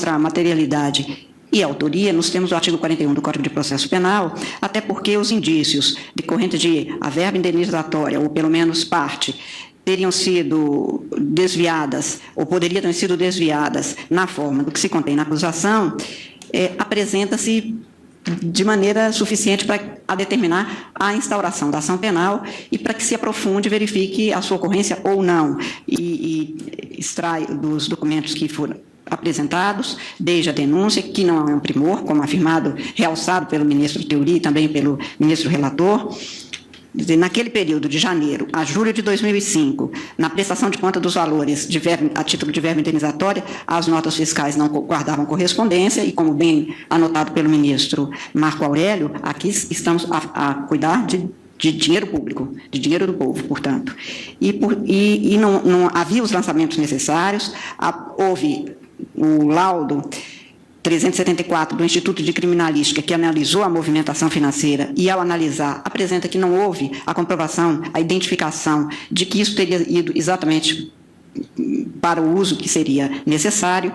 a materialidade e autoria, nos termos do artigo 41 do Código de Processo Penal, até porque os indícios decorrentes de a verba indenizatória, ou pelo menos parte, teriam sido desviadas, ou poderiam ter sido desviadas na forma do que se contém na acusação, apresenta-se de maneira suficiente para determinar a instauração da ação penal e para que se aprofunde e verifique a sua ocorrência ou não, e extrai dos documentos que foram apresentados, desde a denúncia, que não é um primor, como afirmado, realçado pelo ministro Teori e também pelo ministro relator. Naquele período de janeiro a julho de 2005, na prestação de conta dos valores a título de verba indenizatória, as notas fiscais não guardavam correspondência e, como bem anotado pelo ministro Marco Aurélio, aqui estamos a cuidar de dinheiro público, de dinheiro do povo, portanto. E não havia os lançamentos necessários, houve o laudo 374 do Instituto de Criminalística, que analisou a movimentação financeira e, ao analisar, apresenta que não houve a comprovação, a identificação de que isso teria ido exatamente para o uso que seria necessário.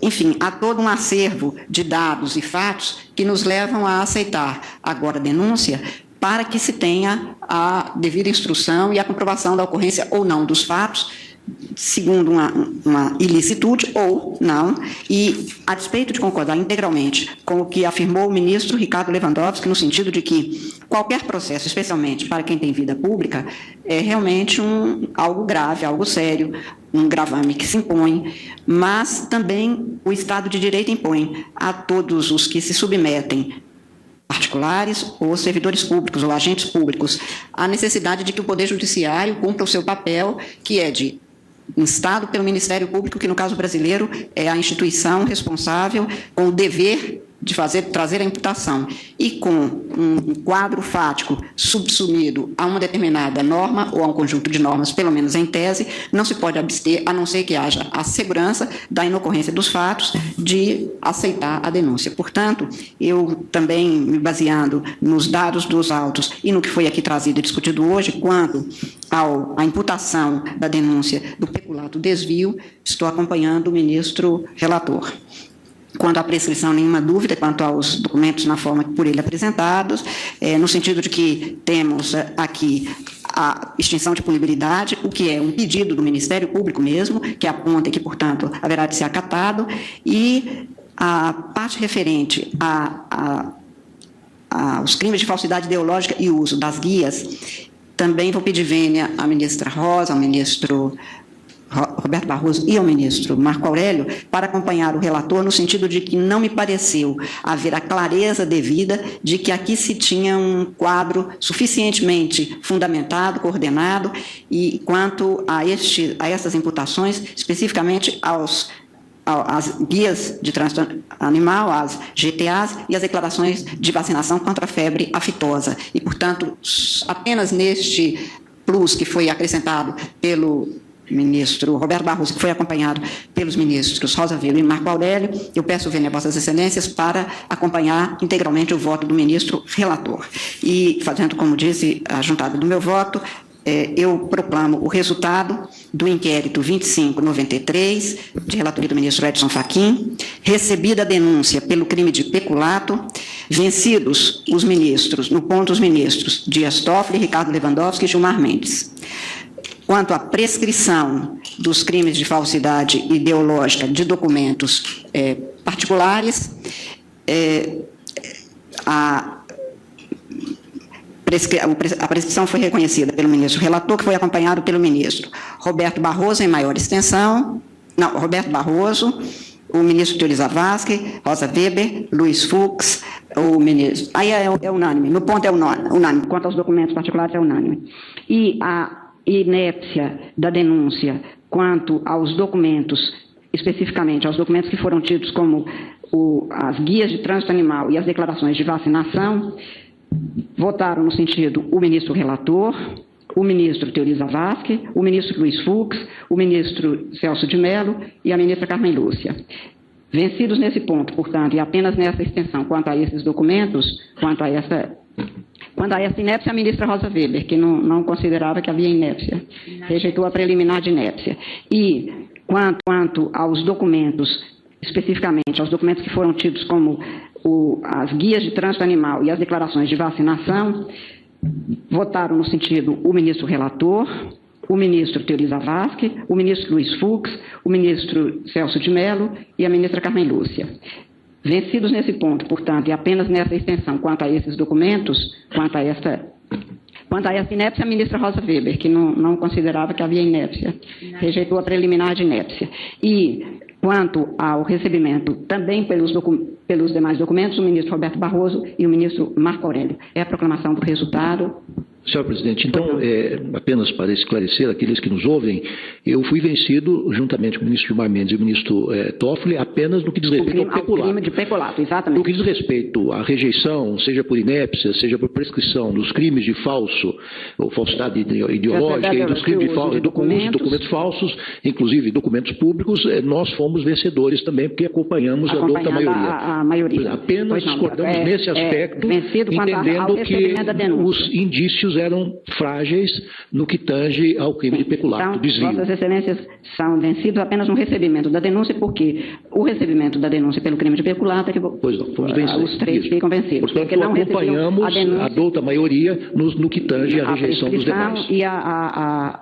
Enfim, há todo um acervo de dados e fatos que nos levam a aceitar agora a denúncia para que se tenha a devida instrução e a comprovação da ocorrência ou não dos fatos, segundo uma ilicitude ou não, e a despeito de concordar integralmente com o que afirmou o ministro Ricardo Lewandowski, no sentido de que qualquer processo, especialmente para quem tem vida pública, é realmente algo grave, algo sério, um gravame que se impõe, mas também o Estado de Direito impõe a todos os que se submetem, particulares ou servidores públicos ou agentes públicos, a necessidade de que o Poder Judiciário cumpra o seu papel, que é de instado pelo Ministério Público, que no caso brasileiro é a instituição responsável com o dever de trazer a imputação, e com um quadro fático subsumido a uma determinada norma ou a um conjunto de normas, pelo menos em tese, não se pode abster, a não ser que haja a segurança da inocorrência dos fatos, de aceitar a denúncia. Portanto, eu também, me baseando nos dados dos autos e no que foi aqui trazido e discutido hoje, quanto à imputação da denúncia do peculato desvio, estou acompanhando o ministro relator. Quanto à prescrição, nenhuma dúvida quanto aos documentos na forma por ele apresentados, no sentido de que temos aqui a extinção de punibilidade, o que é um pedido do Ministério Público mesmo, que aponta e que, portanto, haverá de ser acatado, e a parte referente aos crimes de falsidade ideológica e uso das guias, também vou pedir vênia à ministra Rosa, ao ministro Roberto Barroso e ao ministro Marco Aurélio para acompanhar o relator, no sentido de que não me pareceu haver a clareza devida de que aqui se tinha um quadro suficientemente fundamentado, coordenado, e quanto a essas imputações, especificamente às guias de trânsito animal, às GTAs e às declarações de vacinação contra a febre aftosa. E, portanto, apenas neste plus que foi acrescentado pelo ministro Roberto Barroso, que foi acompanhado pelos ministros Rosa Weber e Marco Aurélio, eu peço vênia a Vossas Excelências para acompanhar integralmente o voto do ministro relator. E, fazendo como disse a juntada do meu voto, eu proclamo o resultado do inquérito 2593, de relatoria do ministro Edson Fachin, recebida a denúncia pelo crime de peculato, vencidos os ministros, no ponto os ministros Dias Toffoli, Ricardo Lewandowski e Gilmar Mendes. Quanto à prescrição dos crimes de falsidade ideológica de documentos particulares, a prescrição foi reconhecida pelo ministro relator, que foi acompanhado pelo ministro Roberto Barroso, em maior extensão, Roberto Barroso, o ministro Teori Zavascki, Rosa Weber, Luiz Fux, o ministro... Aí é unânime, no ponto é unânime, quanto aos documentos particulares é unânime. E a inépcia da denúncia quanto aos documentos, especificamente aos documentos que foram tidos como as guias de trânsito animal e as declarações de vacinação, votaram no sentido o ministro relator, o ministro Teori Zavascki, o ministro Luiz Fux, o ministro Celso de Mello e a ministra Carmen Lúcia. Vencidos nesse ponto, portanto, e apenas nessa extensão, quanto a esses documentos, quanto a essa inépcia, a ministra Rosa Weber, que não considerava que havia inépcia, rejeitou a preliminar de inépcia. E quanto aos documentos especificamente aos documentos que foram tidos como as guias de trânsito animal e as declarações de vacinação, votaram no sentido o ministro relator, o ministro Teori Zavascki, o ministro Luiz Fux, o ministro Celso de Mello e a ministra Carmen Lúcia. Vencidos nesse ponto, portanto, e apenas nessa extensão quanto a esses documentos, quanto a essa inépcia, a ministra Rosa Weber, que não considerava que havia inépcia, rejeitou a preliminar de inépcia. E, quanto ao recebimento, também pelos demais documentos, o ministro Roberto Barroso e o ministro Marco Aurélio. É a proclamação do resultado. Senhor presidente, então, apenas para esclarecer aqueles que nos ouvem, eu fui vencido, juntamente com o ministro Gilmar Mendes e o ministro Toffoli, apenas no que diz respeito ao peculato. Crime de peculato, exatamente. No que diz respeito à rejeição, seja por inépcia, seja por prescrição, dos crimes de falso, ou falsidade ideológica, e dos crimes de falso, documentos falsos, inclusive documentos públicos, nós fomos vencedores também, porque acompanhamos a douta maioria. A maioria. Apenas discordamos nesse aspecto, entendendo que os indícios eram frágeis no que tange ao crime de peculato, então, desvio. Vossas Excelências são vencidos apenas no recebimento da denúncia, porque o recebimento da denúncia pelo crime de peculato é que pois não, fomos vencidos. Os três ficam vencidos. Portanto, não acompanhamos a douta maioria no que tange a rejeição dos demais. E a